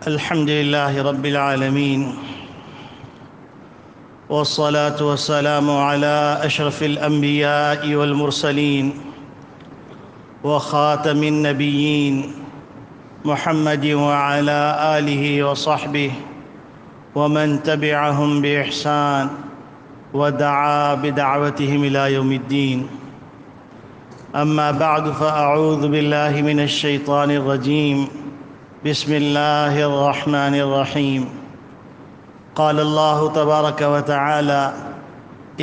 الحمد لله رب العالمين، والصلاة والسلام على أشرف الأنبياء والمرسلين وخاتم النبيين محمد وعلى آله وصحبه ومن تبعهم بإحسان ودعا بدعوتهم إلى يوم الدين. أما بعد، فأعوذ بالله من الشيطان الرجيم. بسم الله الرحمن الرحيم. قال الله تبارك وتعالى: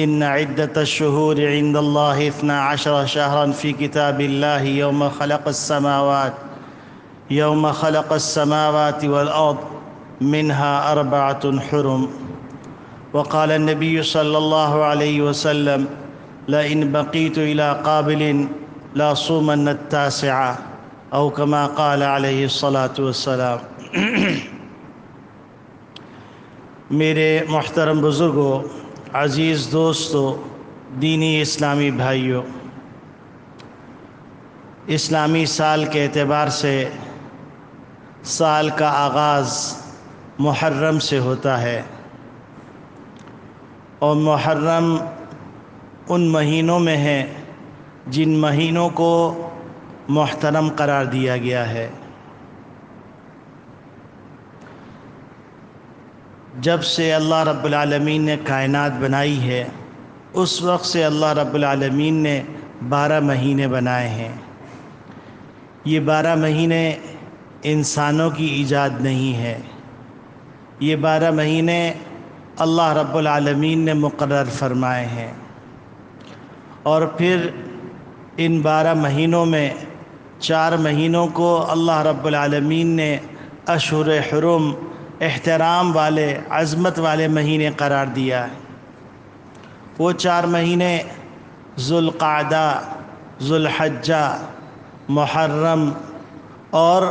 إن عدة الشهور عند الله 12 شهرا في كتاب الله يوم خلق السماوات والأرض منها 4 حرم. وقال النبي صلى الله عليه وسلم: لئن بقيت إلى قابل لأصومن 9، أو كما قال علیہ الصلاۃ والسلام. میرے محترم بزرگوں، عزیز دوستوں، دینی اسلامی بھائیوں، اسلامی سال کے اعتبار سے سال کا آغاز محرم سے ہوتا ہے، اور محرم ان مہینوں میں ہے جن مہینوں کو محترم قرار دیا گیا ہے. جب سے اللہ رب العالمین نے کائنات بنائی ہے، اس وقت سے اللہ رب العالمین نے 12 مہینے بنائے ہیں. یہ 12 مہینے انسانوں کی ایجاد نہیں ہے، یہ 12 مہینے اللہ رب العالمین نے مقرر فرمائے ہیں. اور پھر ان 12 مہینوں میں 4 مہینوں کو اللہ رب العالمین نے اشہر حرم، احترام والے، عظمت والے مہینے قرار دیا ہے. وہ 4 مہینے ذوالقعدہ، ذوالحجہ، محرم اور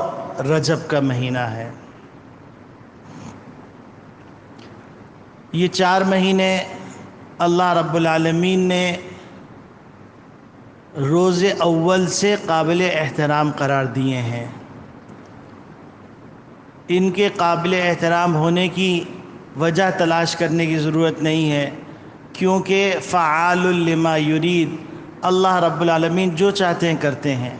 رجب کا مہینہ ہے. یہ 4 مہینے اللہ رب العالمین نے روز اول سے قابل احترام قرار دیے ہیں. ان کے قابل احترام ہونے کی وجہ تلاش کرنے کی ضرورت نہیں ہے، کیونکہ فعال لما یرید، اللہ رب العالمین جو چاہتے ہیں کرتے ہیں.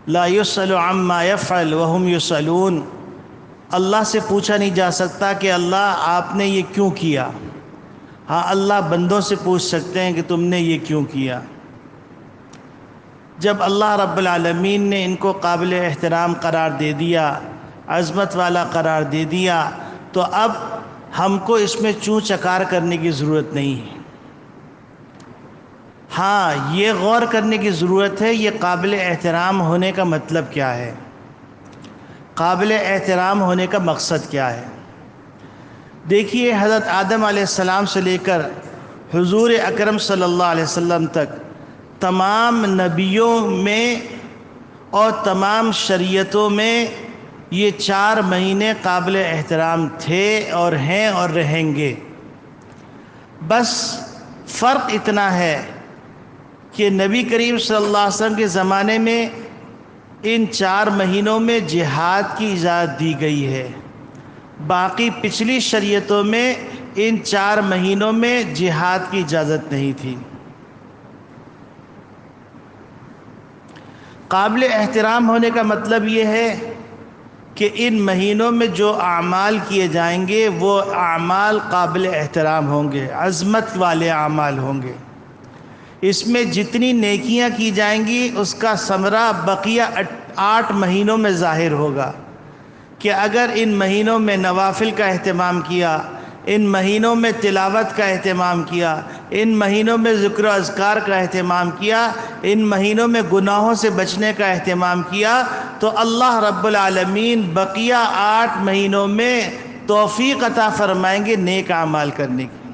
لا یسأل عما یفعل وہم یسألون. اللہ سے پوچھا نہیں جا سکتا کہ اللہ آپ نے یہ کیوں کیا. ہاں، اللہ بندوں سے پوچھ سکتے ہیں کہ تم نے یہ کیوں کیا. جب اللہ رب العالمین نے ان کو قابل احترام قرار دے دیا، عظمت والا قرار دے دیا، تو اب ہم کو اس میں چوں چکار کرنے کی ضرورت نہیں ہے. ہاں، یہ غور کرنے کی ضرورت ہے، یہ قابل احترام ہونے کا مطلب کیا ہے، قابل احترام ہونے کا مقصد کیا ہے. دیکھیے، حضرت آدم علیہ السلام سے لے کر حضور اکرم صلی اللہ علیہ وسلم تک تمام نبیوں میں اور تمام شریعتوں میں یہ 4 مہینے قابل احترام تھے اور ہیں اور رہیں گے. بس فرق اتنا ہے کہ نبی کریم صلی اللہ علیہ وسلم کے زمانے میں ان 4 مہینوں میں جہاد کی اجازت دی گئی ہے. باقی پچھلی شریعتوں میں ان 4 مہینوں میں جہاد کی اجازت نہیں تھی. قابل احترام ہونے کا مطلب یہ ہے کہ ان مہینوں میں جو اعمال کیے جائیں گے وہ اعمال قابل احترام ہوں گے، عظمت والے اعمال ہوں گے. اس میں جتنی نیکیاں کی جائیں گی اس کا ثمرہ بقیہ 8 مہینوں میں ظاہر ہوگا. کہ اگر ان مہینوں میں نوافل کا اہتمام کیا، ان مہینوں میں تلاوت کا اہتمام کیا، ان مہینوں میں ذکر و اذکار کا اہتمام کیا، ان مہینوں میں گناہوں سے بچنے کا اہتمام کیا، تو اللہ رب العالمین بقیہ 8 مہینوں میں توفیق عطا فرمائیں گے نیک اعمال کرنے کی.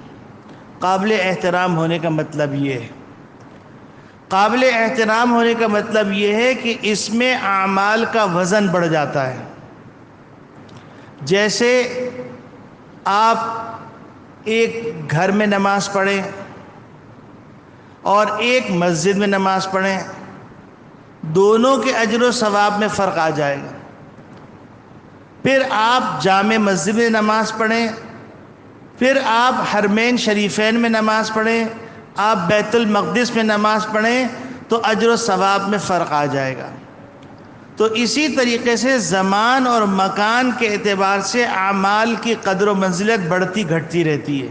قابل احترام ہونے کا مطلب یہ ہے. قابل احترام ہونے کا مطلب یہ ہے کہ اس میں اعمال کا وزن بڑھ جاتا ہے. جیسے آپ ایک گھر میں نماز پڑھیں اور ایک مسجد میں نماز پڑھیں، دونوں کے اجر و ثواب میں فرق آ جائے گا. پھر آپ جامع مسجد میں نماز پڑھیں، پھر آپ حرمین شریفین میں نماز پڑھیں، آپ بیت المقدس میں نماز پڑھیں، تو اجر و ثواب میں فرق آ جائے گا۔ تو اسی طریقے سے زمان اور مکان کے اعتبار سے اعمال کی قدر و منزلت بڑھتی گھٹتی رہتی ہے۔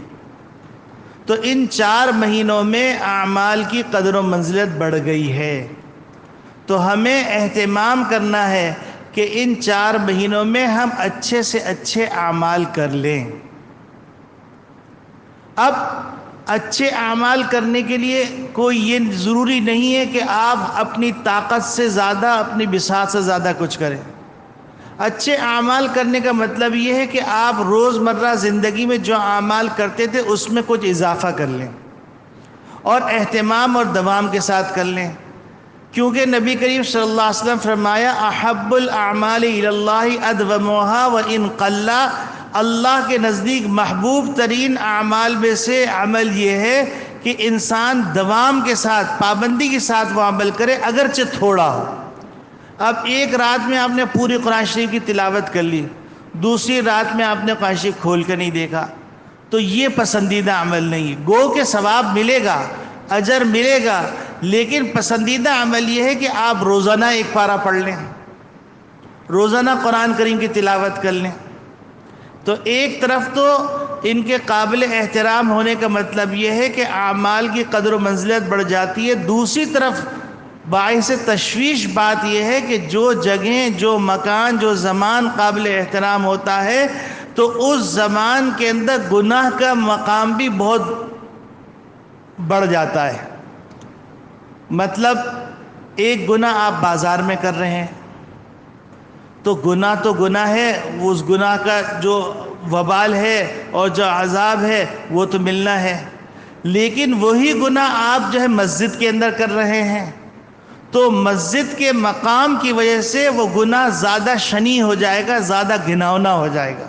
تو ان 4 مہینوں میں اعمال کی قدر و منزلت بڑھ گئی ہے، تو ہمیں اہتمام کرنا ہے کہ ان 4 مہینوں میں ہم اچھے سے اچھے اعمال کر لیں۔ اب اچھے اعمال کرنے کے لیے کوئی یہ ضروری نہیں ہے کہ آپ اپنی طاقت سے زیادہ، اپنی بساط سے زیادہ کچھ کریں۔ اچھے اعمال کرنے کا مطلب یہ ہے کہ آپ روزمرہ زندگی میں جو اعمال کرتے تھے اس میں کچھ اضافہ کر لیں اور اہتمام اور دوام کے ساتھ کر لیں، کیونکہ نبی کریم صلی اللہ علیہ وسلم فرمایا احب الاعمال الی اللہ ادومها وان قل، اللہ کے نزدیک محبوب ترین اعمال میں سے عمل یہ ہے کہ انسان دوام کے ساتھ، پابندی کے ساتھ وہ عمل کرے اگرچہ تھوڑا ہو۔ اب ایک رات میں آپ نے پوری قرآن شریف کی تلاوت کر لی، دوسری رات میں آپ نے قرآن شریف کھول کے نہیں دیکھا، تو یہ پسندیدہ عمل نہیں۔ گو کہ ثواب ملے گا، اجر ملے گا، لیکن پسندیدہ عمل یہ ہے کہ آپ روزانہ ایک پارہ پڑھ لیں، روزانہ قرآن کریم کی تلاوت کر لیں۔ تو ایک طرف تو ان کے قابل احترام ہونے کا مطلب یہ ہے کہ اعمال کی قدر و منزلت بڑھ جاتی ہے، دوسری طرف باعث تشویش بات یہ ہے کہ جو جگہیں، جو مکان، جو زمان قابل احترام ہوتا ہے تو اس زمان کے اندر گناہ کا مقام بھی بہت بڑھ جاتا ہے۔ مطلب ایک گناہ آپ بازار میں کر رہے ہیں تو گناہ ہے، اس گناہ کا جو وبال ہے اور جو عذاب ہے وہ تو ملنا ہے، لیکن وہی گناہ آپ جو ہے مسجد کے اندر کر رہے ہیں تو مسجد کے مقام کی وجہ سے وہ گناہ زیادہ شنیع ہو جائے گا، زیادہ گھناؤنا ہو جائے گا۔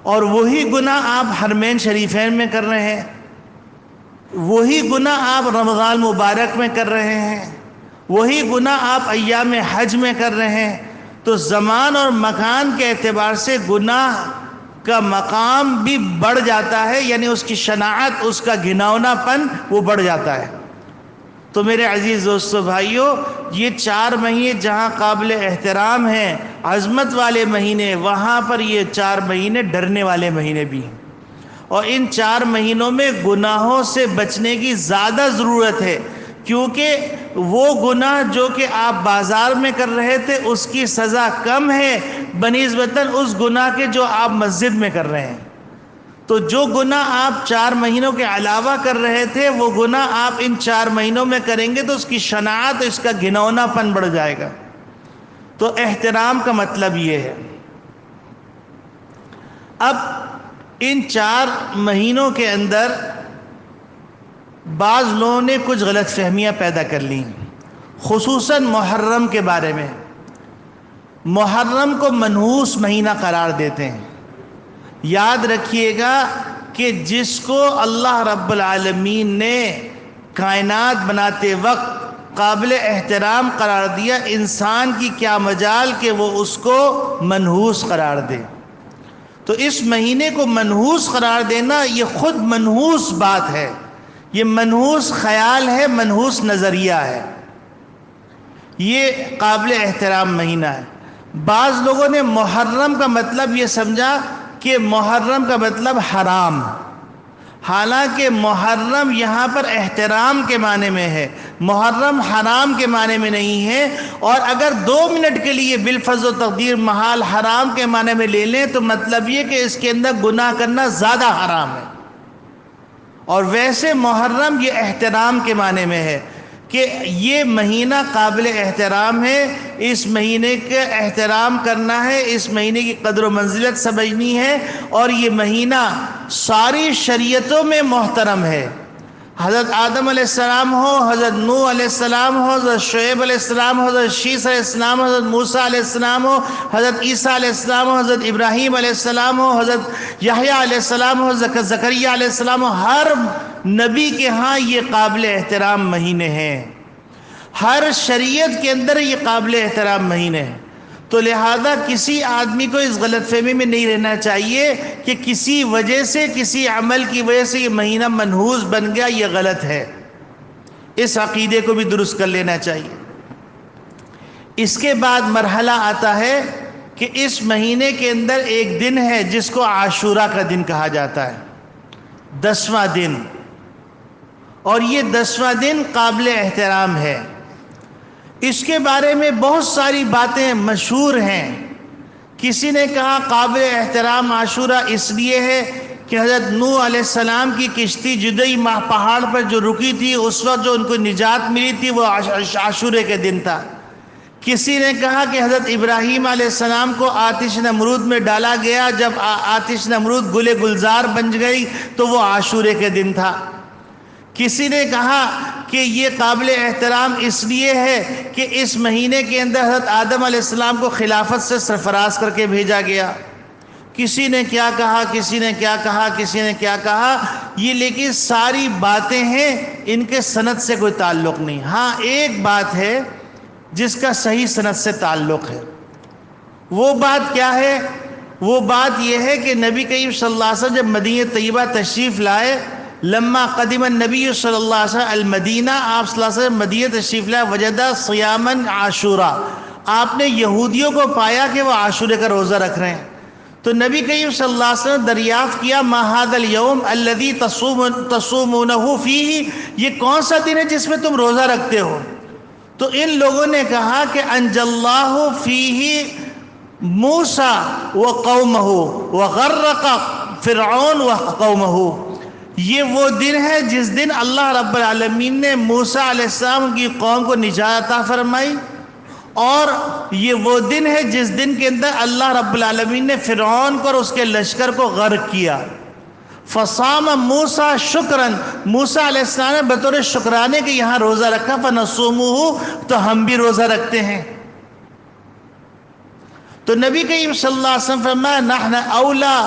اور وہی گناہ آپ حرمین شریفین میں کر رہے ہیں، وہی گناہ آپ رمضان مبارک میں کر رہے ہیں، وہی گناہ آپ ایام حج میں کر رہے ہیں، تو زمان اور مکان کے اعتبار سے گناہ کا مقام بھی بڑھ جاتا ہے، یعنی اس کی شناعت، اس کا گھناؤنا پن وہ بڑھ جاتا ہے۔ تو میرے عزیز دوستو بھائیو، یہ 4 مہینے جہاں قابل احترام ہیں، عظمت والے مہینے، وہاں پر یہ 4 مہینے ڈرنے والے مہینے بھی ہیں، اور ان 4 مہینوں میں گناہوں سے بچنے کی زیادہ ضرورت ہے، کیونکہ وہ گناہ جو کہ آپ بازار میں کر رہے تھے اس کی سزا کم ہے بنسبتاً اس گناہ کے جو آپ مسجد میں کر رہے ہیں۔ تو جو گناہ آپ 4 مہینوں کے علاوہ کر رہے تھے وہ گناہ آپ ان 4 مہینوں میں کریں گے تو اس کی شناعت، اس کا گھناؤنا پن بڑھ جائے گا۔ تو احترام کا مطلب یہ ہے۔ اب ان 4 مہینوں کے اندر بعض لوگوں نے کچھ غلط فہمیاں پیدا کر لیں، خصوصاً محرم کے بارے میں۔ محرم کو منحوس مہینہ قرار دیتے ہیں۔ یاد رکھیے گا کہ جس کو اللہ رب العالمین نے کائنات بناتے وقت قابل احترام قرار دیا، انسان کی کیا مجال کہ وہ اس کو منحوس قرار دے۔ تو اس مہینے کو منحوس قرار دینا یہ خود منحوس بات ہے، یہ منحوس خیال ہے، منحوس نظریہ ہے، یہ قابل احترام مہینہ ہے۔ بعض لوگوں نے محرم کا مطلب یہ سمجھا کہ محرم کا مطلب حرام، حالانکہ محرم یہاں پر احترام کے معنی میں ہے، محرم حرام کے معنی میں نہیں ہے۔ اور اگر 2 منٹ کے لیے بالفرض و تقدیر محال حرام کے معنی میں لے لیں تو مطلب یہ کہ اس کے اندر گناہ کرنا زیادہ حرام ہے۔ اور ویسے محرم یہ احترام کے معنی میں ہے کہ یہ مہینہ قابل احترام ہے، اس مہینے کا احترام کرنا ہے، اس مہینے کی قدر و منزلت سمجھنی ہے، اور یہ مہینہ ساری شریعتوں میں محترم ہے۔ حضرت آدم علیہ السلام ہو، حضرت نوح علیہ السلام ہو، حضرت شعیب علیہ السلام ہو، حضرت شیس علیہ السلام ہو، حضرت موسیٰ علیہ السلام ہو، حضرت عیسیٰ علیہ السلام ہو، حضرت ابراہیم علیہ السلام ہو، حضرت یحییٰ علیہ السلام ہو، حضرت زکریا علیہ السلام ہو، ہر نبی کے ہاں یہ قابل احترام مہینے ہیں، ہر شریعت کے اندر یہ قابل احترام مہینے ہیں۔ تو لہذا کسی آدمی کو اس غلط فہمی میں نہیں رہنا چاہیے کہ کسی وجہ سے، کسی عمل کی وجہ سے یہ مہینہ منحوس بن گیا، یہ غلط ہے۔ اس عقیدے کو بھی درست کر لینا چاہیے۔ اس کے بعد مرحلہ آتا ہے کہ اس مہینے کے اندر ایک دن ہے جس کو عاشورہ کا دن کہا جاتا ہے، 10واں دن، اور یہ 10واں دن قابل احترام ہے۔ اس کے بارے میں بہت ساری باتیں مشہور ہیں۔ کسی نے کہا قابل احترام عاشورہ اس لیے ہے کہ حضرت نوح علیہ السلام کی کشتی جدئی پہاڑ پر جو رکی تھی، اس وقت جو ان کو نجات ملی تھی وہ عاشورے کے دن تھا۔ کسی نے کہا کہ حضرت ابراہیم علیہ السلام کو آتش نمرود میں ڈالا گیا، جب آتش نمرود گل گلزار بن گئی تو وہ عاشورے کے دن تھا۔ کسی نے کہا کہ یہ قابل احترام اس لیے ہے کہ اس مہینے کے اندر حضرت آدم علیہ السلام کو خلافت سے سرفراز کر کے بھیجا گیا۔ کسی نے کیا کہا، کسی نے کیا کہا، کسی نے کیا کہا، یہ لیکن ساری باتیں ہیں، ان کے سند سے کوئی تعلق نہیں۔ ہاں ایک بات ہے جس کا صحیح سند سے تعلق ہے۔ وہ بات کیا ہے؟ وہ بات یہ ہے کہ نبی کریم صلی اللہ علیہ وسلم جب مدینہ طیبہ تشریف لائے، لما قدم النبی صلی اللہ علیہ وسلم المدینہ، آپ صلی اللہ علیہ وسلم مدینہ تشریف لائے، وجدہ صیاما عاشورہ، آپ نے یہودیوں کو پایا کہ وہ عاشورے کا روزہ رکھ رہے ہیں۔ تو نبی کریم صلی اللہ علیہ وسلم دریافت کیا، ما ھذا اليوم الذی تصومونہ فیہ، یہ کون سا دن ہے جس میں تم روزہ رکھتے ہو؟ تو ان لوگوں نے کہا کہ انجى اللہ فیہ موسیٰ وقومہ وغرق فرعون وقومہ، یہ وہ دن ہے جس دن اللہ رب العالمین نے موسیٰ علیہ السلام کی قوم کو نجات عطا فرمائی، اور یہ وہ دن ہے جس دن کے اندر اللہ رب العالمین نے فرعون کو اور اس کے لشکر کو غرق کیا۔ فصام موسیٰ شکراً، موسیٰ علیہ السلام نے بطور شکرانے کے یہاں روزہ رکھا، فنصومہ، تو ہم بھی روزہ رکھتے ہیں۔ تو نبی کریم صلی اللہ علیہ وسلم فرمایا، نحن اولا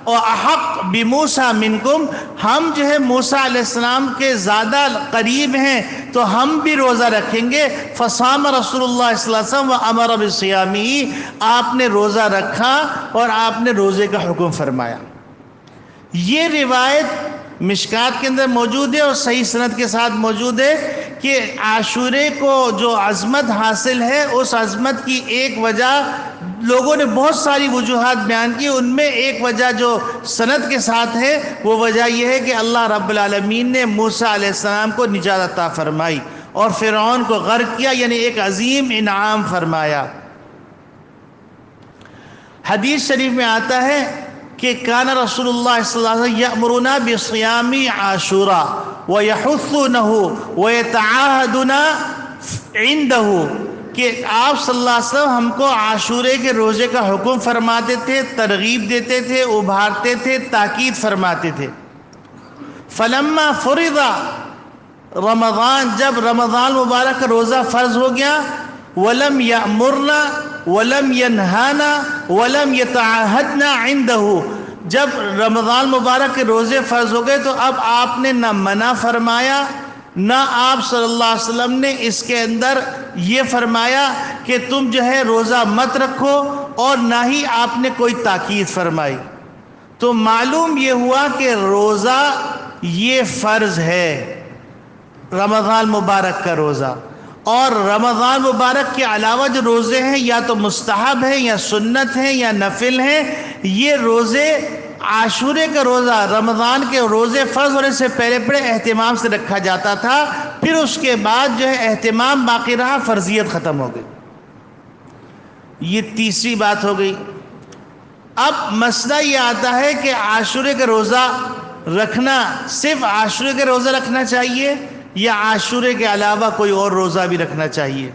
وَأَحَقْ بِمُوسَى مِنْكُمْ، ہم جو ہے موسیٰ علیہ السلام کے زیادہ قریب ہیں تو ہم بھی روزہ رکھیں گے۔ فصام رسول اللہ صلی اللہ علیہ وسلم وَأَمَرَ بِصِيَامِهِ، آپ نے روزہ رکھا اور آپ نے روزے کا حکم فرمایا۔ یہ روایت مشکات کے اندر موجود ہے اور صحیح سند کے ساتھ موجود ہے کہ عاشورے کو جو عظمت حاصل ہے، اس عظمت کی ایک وجہ، لوگوں نے بہت ساری وجوہات بیان کی، ان میں ایک وجہ جو سند کے ساتھ ہے وہ وجہ یہ ہے کہ اللہ رب العالمین نے موسیٰ علیہ السلام کو نجات عطا فرمائی اور فرعون کو غرق کیا، یعنی ایک عظیم انعام فرمایا۔ حدیث شریف میں آتا ہے کہ کان رسول اللہ صلی اللہ علیہ وسلم یأمرنا بصیام عاشورہ ویحثونہ ویتعاہدنا عندہ، کہ آپ صلی اللہ علیہ وسلم ہم کو عاشورے کے روزے کا حکم فرماتے تھے، ترغیب دیتے تھے، ابھارتے تھے، تاکید فرماتے تھے۔ فلما فرض رمضان، جب رمضان مبارک کا روزہ فرض ہو گیا، ولم یأمرنا ولم ینہانا ولم یتعاہدنا عندہ، جب رمضان مبارک کے روزے فرض ہو گئے تو اب آپ نے نہ منع فرمایا، نہ آپ صلی اللہ علیہ وسلم نے اس کے اندر یہ فرمایا کہ تم جو ہے روزہ مت رکھو، اور نہ ہی آپ نے کوئی تاکید فرمائی۔ تو معلوم یہ ہوا کہ روزہ یہ فرض ہے، رمضان مبارک کا روزہ، اور رمضان مبارک کے علاوہ جو روزے ہیں یا تو مستحب ہیں یا سنت ہیں یا نفل ہیں، یہ روزے عاشورے کا روزہ رمضان کے روزے فرض ہونے سے پہلے پہلے اہتمام سے رکھا جاتا تھا، پھر اس کے بعد جو ہے اہتمام باقی رہا، فرضیت ختم ہو گئی۔ یہ تیسری بات ہو گئی۔ اب مسئلہ یہ آتا ہے کہ عاشورے کا روزہ رکھنا، صرف عاشورے کا روزہ رکھنا چاہیے یا عاشورے کے علاوہ کوئی اور روزہ بھی رکھنا چاہیے؟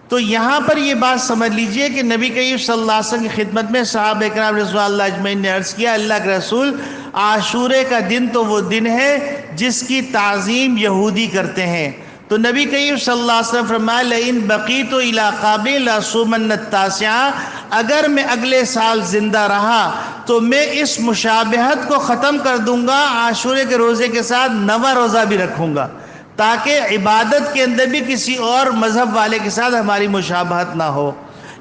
تو یہاں پر یہ بات سمجھ لیجئے کہ نبی کریم صلی اللہ علیہ وسلم کی خدمت میں صحابہ اکرام رضوان اللہ اجمعین نے عرض کیا، اللہ کے رسول، عاشورے کا دن تو وہ دن ہے جس کی تعظیم یہودی کرتے ہیں۔ تو نبی کریم صلی اللہ علیہ وسلم فرمایا، لئن بقیت الی قابل لأصومن التاسعہ، اگر میں اگلے سال زندہ رہا تو میں اس مشابہت کو ختم کر دوں گا، عاشورے کے روزے کے ساتھ 9واں روزہ بھی رکھوں گا، تاکہ عبادت کے اندر بھی کسی اور مذہب والے کے ساتھ ہماری مشابہت نہ ہو۔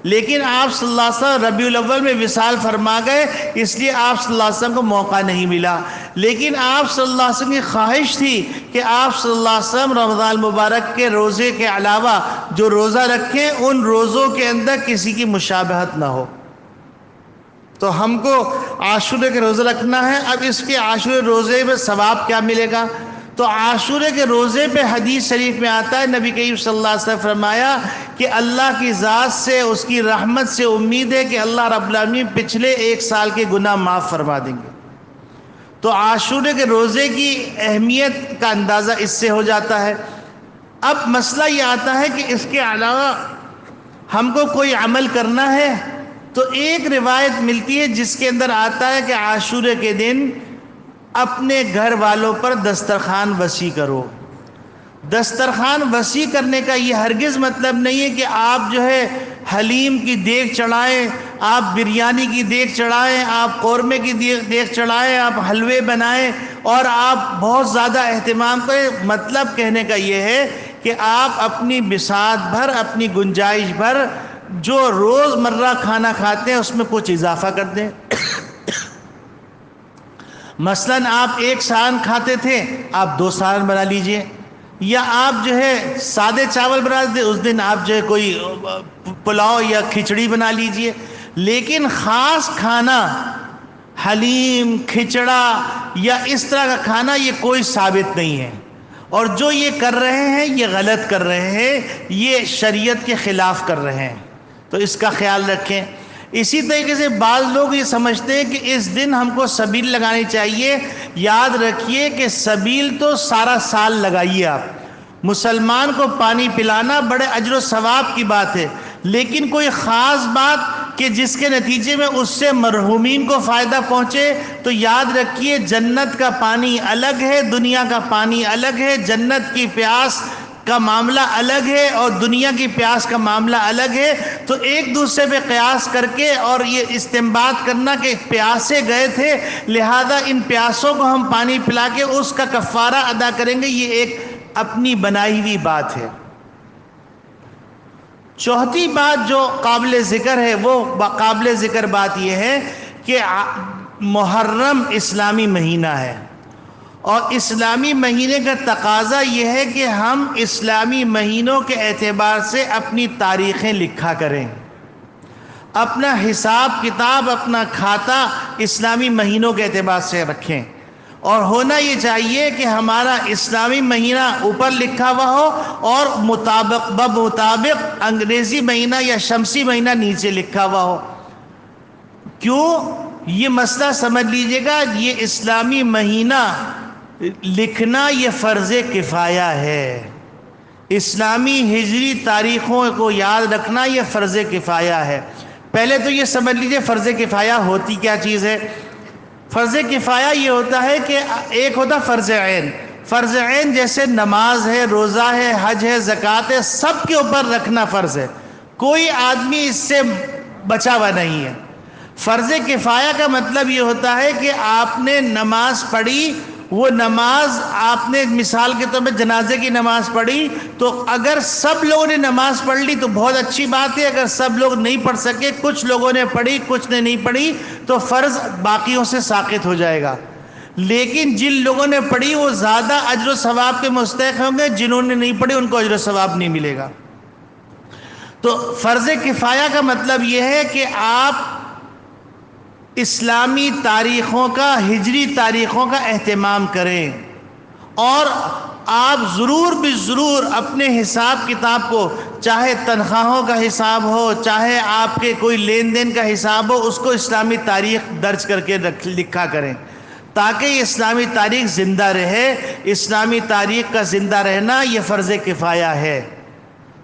لیکن آپ صلی اللہ علیہ وسلم ربیع الاول میں وصال فرما گئے، اس لیے آپ صلی اللہ علیہ وسلم کو موقع نہیں ملا۔ لیکن آپ صلی اللہ علیہ وسلم کی خواہش تھی کہ آپ صلی اللہ علیہ وسلم رمضان المبارک کے روزے کے علاوہ جو روزہ رکھیں ان روزوں کے اندر کسی کی مشابہت نہ ہو۔ تو ہم کو عاشورے کے روزے رکھنا ہے۔ اب اس کے عاشورے روزے میں ثواب کیا ملے گا؟ تو عاشورے کے روزے پہ حدیث شریف میں آتا ہے، نبی کریم صلی اللہ علیہ وسلم فرمایا کہ اللہ کی ذات سے، اس کی رحمت سے امید ہے کہ اللہ رب العالمین پچھلے 1 سال کے گناہ معاف فرما دیں گے۔ تو عاشورے کے روزے کی اہمیت کا اندازہ اس سے ہو جاتا ہے۔ اب مسئلہ یہ آتا ہے کہ اس کے علاوہ ہم کو کوئی عمل کرنا ہے، تو ایک روایت ملتی ہے جس کے اندر آتا ہے کہ عاشورے کے دن اپنے گھر والوں پر دسترخوان وسیع کرو۔ دسترخوان وسیع کرنے کا یہ ہرگز مطلب نہیں ہے کہ آپ جو ہے حلیم کی دیگ چڑھائیں، آپ بریانی کی دیگ چڑھائیں، آپ قورمے کی دیگ چڑھائیں، آپ حلوے بنائیں اور آپ بہت زیادہ اہتمام کریں۔ مطلب کہنے کا یہ ہے کہ آپ اپنی بساط بھر، اپنی گنجائش بھر جو روز مرہ کھانا کھاتے ہیں اس میں کچھ اضافہ کر دیں۔ مثلاً آپ 1 سالن کھاتے تھے، آپ 2 سالن بنا لیجئے، یا آپ جو ہے سادے چاول بنا دیتے، اس دن آپ جو ہے کوئی پلاؤ یا کھچڑی بنا لیجئے۔ لیکن خاص کھانا حلیم، کھچڑا یا اس طرح کا کھانا یہ کوئی ثابت نہیں ہے، اور جو یہ کر رہے ہیں یہ غلط کر رہے ہیں، یہ شریعت کے خلاف کر رہے ہیں، تو اس کا خیال رکھیں۔ اسی طریقے سے بعض لوگ یہ سمجھتے ہیں کہ اس دن ہم کو سبیل لگانی چاہیے۔ یاد رکھیے کہ سبیل تو سارا سال لگائیے آپ۔ مسلمان کو پانی پلانا بڑے اجر و ثواب کی بات ہے، لیکن کوئی خاص بات کہ جس کے نتیجے میں اس سے مرحومین کو فائدہ پہنچے، تو یاد رکھیے جنت کا پانی الگ ہے، دنیا کا پانی الگ ہے۔ جنت کی پیاس کا معاملہ الگ ہے اور دنیا کی پیاس کا معاملہ الگ ہے۔ تو ایک دوسرے پہ قیاس کر کے اور یہ استنباط کرنا کہ پیاسے گئے تھے لہذا ان پیاسوں کو ہم پانی پلا کے اس کا کفارہ ادا کریں گے، یہ ایک اپنی بنائی ہوئی بات ہے۔ چوتھی بات جو قابل ذکر ہے، وہ قابل ذکر بات یہ ہے کہ محرم اسلامی مہینہ ہے، اور اسلامی مہینے کا تقاضا یہ ہے کہ ہم اسلامی مہینوں کے اعتبار سے اپنی تاریخیں لکھا کریں، اپنا حساب کتاب، اپنا کھاتا اسلامی مہینوں کے اعتبار سے رکھیں، اور ہونا یہ چاہیے کہ ہمارا اسلامی مہینہ اوپر لکھا ہوا ہو اور بمطابق انگریزی مہینہ یا شمسی مہینہ نیچے لکھا ہوا ہو۔ کیوں؟ یہ مسئلہ سمجھ لیجئے گا، یہ اسلامی مہینہ لکھنا یہ فرض کفایہ ہے۔ اسلامی ہجری تاریخوں کو یاد رکھنا یہ فرض کفایہ ہے۔ پہلے تو یہ سمجھ لیجئے فرض کفایہ ہوتی کیا چیز ہے۔ فرض کفایہ یہ ہوتا ہے کہ ایک ہوتا فرض عین۔ فرض عین جیسے نماز ہے، روزہ ہے، حج ہے، زکوٰۃ ہے، سب کے اوپر رکھنا فرض ہے، کوئی آدمی اس سے بچا ہوا نہیں ہے۔ فرض کفایہ کا مطلب یہ ہوتا ہے کہ آپ نے نماز پڑھی، وہ نماز آپ نے مثال کے طور پہ جنازے کی نماز پڑھی، تو اگر سب لوگوں نے نماز پڑھ لی تو بہت اچھی بات ہے۔ اگر سب لوگ نہیں پڑھ سکے، کچھ لوگوں نے پڑھی کچھ نے نہیں پڑھی، تو فرض باقیوں سے ساقط ہو جائے گا۔ لیکن جن لوگوں نے پڑھی وہ زیادہ اجر و ثواب کے مستحق ہوں گے، جنہوں نے نہیں پڑھی ان کو اجر و ثواب نہیں ملے گا۔ تو فرض کفایہ کا مطلب یہ ہے کہ آپ اسلامی تاریخوں کا، ہجری تاریخوں کا اہتمام کریں، اور آپ ضرور بھی ضرور اپنے حساب کتاب کو، چاہے تنخواہوں کا حساب ہو، چاہے آپ کے کوئی لین دین کا حساب ہو، اس کو اسلامی تاریخ درج کر کے لکھا کریں، تاکہ یہ اسلامی تاریخ زندہ رہے۔ اسلامی تاریخ کا زندہ رہنا یہ فرض کفایہ ہے۔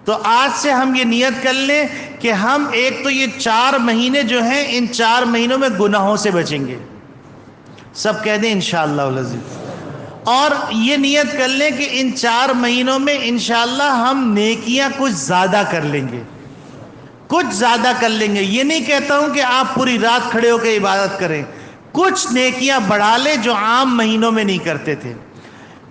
تو آج سے ہم یہ نیت کر لیں کہ ہم ایک تو یہ 4 مہینے جو ہیں، ان 4 مہینوں میں گناہوں سے بچیں گے، سب کہہ دیں انشاءاللہ العزیز، اور یہ نیت کر لیں کہ ان 4 مہینوں میں انشاءاللہ ہم نیکیاں کچھ زیادہ کر لیں گے، کچھ زیادہ کر لیں گے۔ یہ نہیں کہتا ہوں کہ آپ پوری رات کھڑے ہو کے عبادت کریں، کچھ نیکیاں بڑھا لیں جو عام مہینوں میں نہیں کرتے تھے۔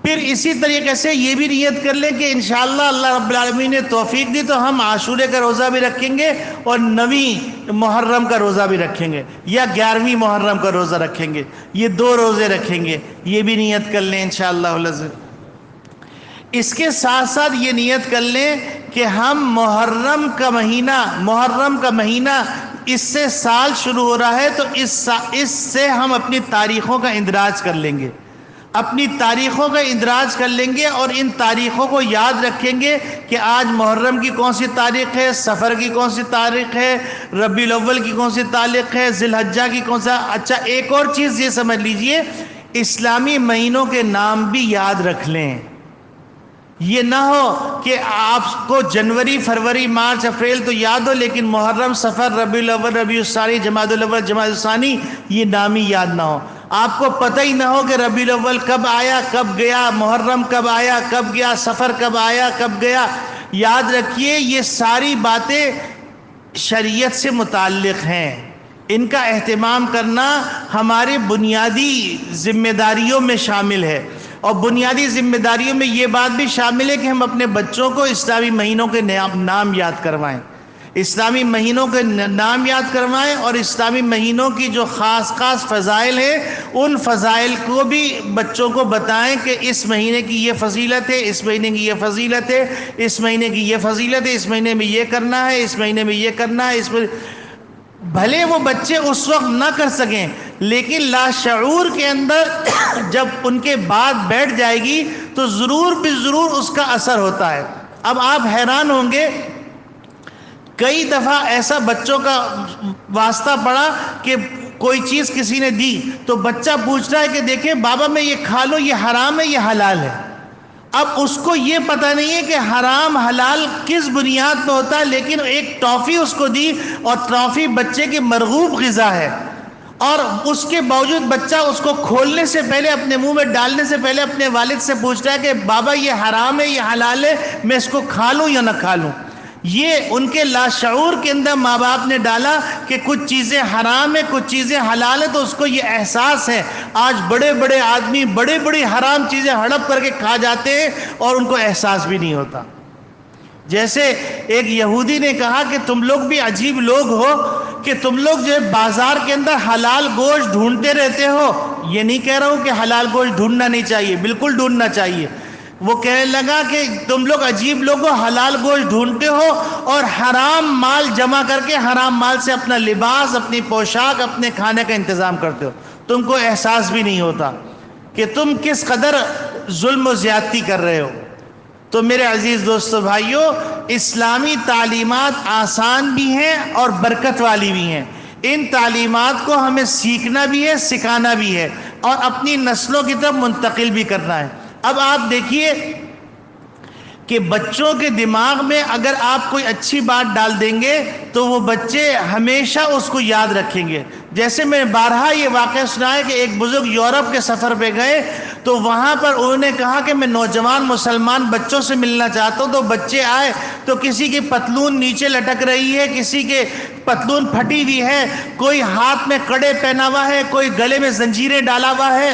پھر اسی طریقے سے یہ بھی نیت کر لیں کہ انشاءاللہ اللہ رب العالمین نے توفیق دی تو ہم عاشورے کا روزہ بھی رکھیں گے اور 9 محرم کا روزہ بھی رکھیں گے، یا 11 محرم کا روزہ رکھیں گے، یہ 2 روزے رکھیں گے، یہ بھی نیت کر لیں انشاءاللہ العزیز۔ اس کے ساتھ ساتھ یہ نیت کر لیں کہ ہم محرم کا مہینہ اس سے سال شروع ہو رہا ہے، تو اس سے ہم اپنی تاریخوں کا اندراج کر لیں گے، اور ان تاریخوں کو یاد رکھیں گے کہ آج محرم کی کون سی تاریخ ہے، سفر کی کون سی تاریخ ہے، ربیع الاول کی کون سی تاریخ ہے، ذی الحجہ کی کون سا۔ اچھا، ایک اور چیز یہ سمجھ لیجئے، اسلامی مہینوں کے نام بھی یاد رکھ لیں۔ یہ نہ ہو کہ آپ کو جنوری، فروری، مارچ، اپریل تو یاد ہو، لیکن محرم، سفر، ربیع الاول، ربیع الثانی، جمادی الاول، جمادی الثانی یہ نام ہی یاد نہ ہو، آپ کو پتہ ہی نہ ہو کہ ربیع الاول کب آیا کب گیا، محرم کب آیا کب گیا، سفر کب آیا کب گیا۔ یاد رکھیے یہ ساری باتیں شریعت سے متعلق ہیں، ان کا اہتمام کرنا ہماری بنیادی ذمہ داریوں میں شامل ہے، اور بنیادی ذمہ داریوں میں یہ بات بھی شامل ہے کہ ہم اپنے بچوں کو اسلامی مہینوں کے نام یاد کروائیں، اور اسلامی مہینوں کی جو خاص فضائل ہیں ان فضائل کو بھی بچوں کو بتائیں کہ اس مہینے کی یہ فضیلت ہے، اس مہینے کی یہ فضیلت ہے، اس مہینے کی یہ فضیلت ہے، اس مہینے میں یہ کرنا ہے، اس مہینے میں یہ کرنا ہے۔ بھلے وہ بچے اس وقت نہ کر سکیں، لیکن لاشعور کے اندر جب ان کے بات بیٹھ جائے گی تو ضرور بھی ضرور اس کا اثر ہوتا ہے۔ اب آپ حیران ہوں گے، کئی دفعہ ایسا بچوں کا واسطہ پڑا کہ کوئی چیز کسی نے دی تو بچہ پوچھ رہا ہے کہ دیکھیں بابا میں یہ کھا لوں، یہ حرام ہے یہ حلال ہے۔ اب اس کو یہ پتہ نہیں ہے کہ حرام حلال کس بنیاد پہ ہوتا ہے، لیکن ایک ٹافی اس کو دی، اور ٹافی بچے کی مرغوب غذا ہے، اور اس کے باوجود بچہ اس کو کھولنے سے پہلے، اپنے منہ میں ڈالنے سے پہلے اپنے والد سے پوچھتا ہے کہ بابا یہ حرام ہے یہ حلال ہے، میں اس کو کھا لوں یا نہ کھا لوں۔ یہ ان کے لاشعور کے اندر ماں باپ نے ڈالا کہ کچھ چیزیں حرام ہیں کچھ چیزیں حلال ہیں، تو اس کو یہ احساس ہے۔ آج بڑے بڑے آدمی بڑی بڑی حرام چیزیں ہڑپ کر کے کھا جاتے ہیں اور ان کو احساس بھی نہیں ہوتا۔ جیسے ایک یہودی نے کہا کہ تم لوگ بھی عجیب لوگ ہو کہ تم لوگ جو ہے بازار کے اندر حلال گوشت ڈھونڈتے رہتے ہو۔ یہ نہیں کہہ رہا ہوں کہ حلال گوشت ڈھونڈنا نہیں چاہیے، بالکل ڈھونڈنا چاہیے۔ وہ کہنے لگا کہ تم لوگ عجیب لوگ ہو، حلال گوشت ڈھونڈتے ہو اور حرام مال جمع کر کے حرام مال سے اپنا لباس، اپنی پوشاک، اپنے کھانے کا انتظام کرتے ہو، تم کو احساس بھی نہیں ہوتا کہ تم کس قدر ظلم و زیادتی کر رہے ہو۔ تو میرے عزیز دوستو بھائیو، اسلامی تعلیمات آسان بھی ہیں اور برکت والی بھی ہیں۔ ان تعلیمات کو ہمیں سیکھنا بھی ہے، سکھانا بھی ہے، اور اپنی نسلوں کی طرف منتقل بھی کرنا ہے۔ اب آپ دیکھیے کہ بچوں کے دماغ میں اگر آپ کوئی اچھی بات ڈال دیں گے تو وہ بچے ہمیشہ اس کو یاد رکھیں گے۔ جیسے میں بارہا یہ واقعہ سنا ہے کہ ایک بزرگ یورپ کے سفر پہ گئے تو وہاں پر انہوں نے کہا کہ میں نوجوان مسلمان بچوں سے ملنا چاہتا ہوں، تو بچے آئے تو کسی کی پتلون نیچے لٹک رہی ہے، کسی کے پتلون پھٹی ہوئی ہے، کوئی ہاتھ میں کڑے پہنا ہوا ہے، کوئی گلے میں زنجیریں ڈالا ہوا ہے،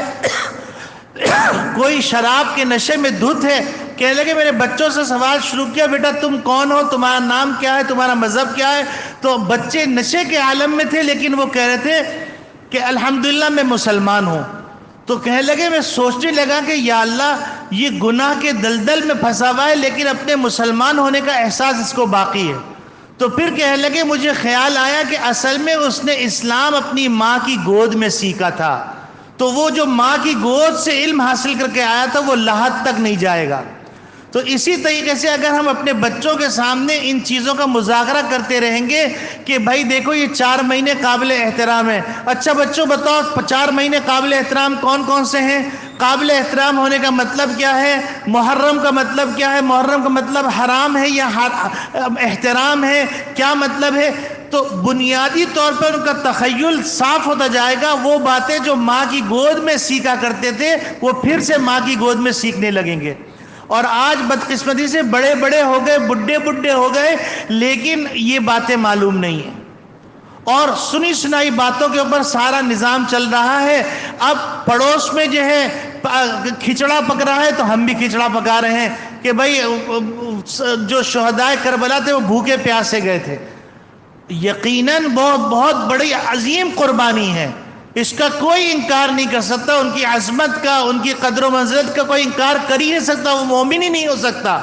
کوئی شراب کے نشے میں دھت ہے۔ کہنے لگے میں نے بچوں سے سوال شروع کیا، بیٹا تم کون ہو، تمہارا نام کیا ہے، تمہارا مذہب کیا ہے؟ تو بچے نشے کے عالم میں تھے، لیکن وہ کہہ رہے تھے کہ الحمدللہ میں مسلمان ہوں۔ تو کہنے لگے میں سوچنے لگا کہ یا اللہ یہ گناہ کے دلدل میں پھنسا ہوا ہے لیکن اپنے مسلمان ہونے کا احساس اس کو باقی ہے۔ تو پھر کہنے لگے مجھے خیال آیا کہ اصل میں اس نے اسلام اپنی ماں کی گود میں سیکھا تھا، تو وہ جو ماں کی گود سے علم حاصل کر کے آیا تھا وہ لحد تک نہیں جائے گا۔ تو اسی طریقے سے اگر ہم اپنے بچوں کے سامنے ان چیزوں کا مذاکرہ کرتے رہیں گے کہ بھائی دیکھو یہ 4 مہینے قابل احترام ہے، اچھا بچوں بتاؤ 4 مہینے قابل احترام کون کون سے ہیں؟ قابل احترام ہونے کا مطلب کیا ہے؟ محرم کا مطلب کیا ہے؟ محرم کا مطلب حرام ہے یا احترام ہے؟ کیا مطلب ہے؟ تو بنیادی طور پر ان کا تخیل صاف ہوتا جائے گا، وہ باتیں جو ماں کی گود میں سیکھا کرتے تھے وہ پھر سے ماں کی گود میں سیکھنے لگیں گے۔ اور آج بدقسمتی سے بڑے بڑے ہو گئے، بڈھے بڈھے ہو گئے، لیکن یہ باتیں معلوم نہیں ہیں، اور سنی سنائی باتوں کے اوپر سارا نظام چل رہا ہے۔ اب پڑوس میں جو ہے کھچڑا پک رہا ہے تو ہم بھی کھچڑا پکا رہے ہیں کہ بھائی جو شہدائے کربلا تھے وہ بھوکے پیاسے گئے تھے. یقیناً بہت بڑی عظیم قربانی ہے، اس کا کوئی انکار نہیں کر سکتا. ان کی عظمت کا، ان کی قدر و منزلت کا کوئی انکار کر ہی نہیں سکتا، وہ مومن ہی نہیں ہو سکتا.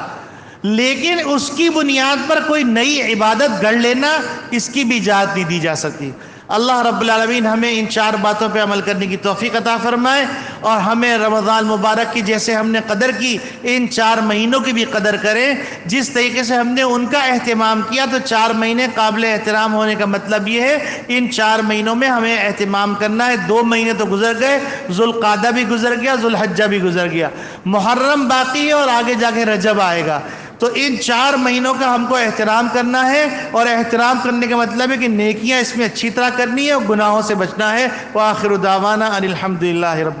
لیکن اس کی بنیاد پر کوئی نئی عبادت گڑھ لینا، اس کی بھی اجازت نہیں دی جا سکتی. اللہ رب العالمین ہمیں ان 4 باتوں پہ عمل کرنے کی توفیق عطا فرمائے، اور ہمیں رمضان مبارک کی جیسے ہم نے قدر کی، ان 4 مہینوں کی بھی قدر کریں. جس طریقے سے ہم نے ان کا اہتمام کیا تو 4 مہینے قابل احترام ہونے کا مطلب یہ ہے ان 4 مہینوں میں ہمیں اہتمام کرنا ہے. 2 مہینے تو گزر گئے، ذوالقعدہ بھی گزر گیا، ذوالحجہ بھی گزر گیا، محرم باقی ہے اور آگے جا کے رجب آئے گا. تو ان 4 مہینوں کا ہم کو احترام کرنا ہے، اور احترام کرنے کا مطلب ہے کہ نیکیاں اس میں اچھی طرح کرنی ہے اور گناہوں سے بچنا ہے. وآخر دعوانا ان الحمدللہ رب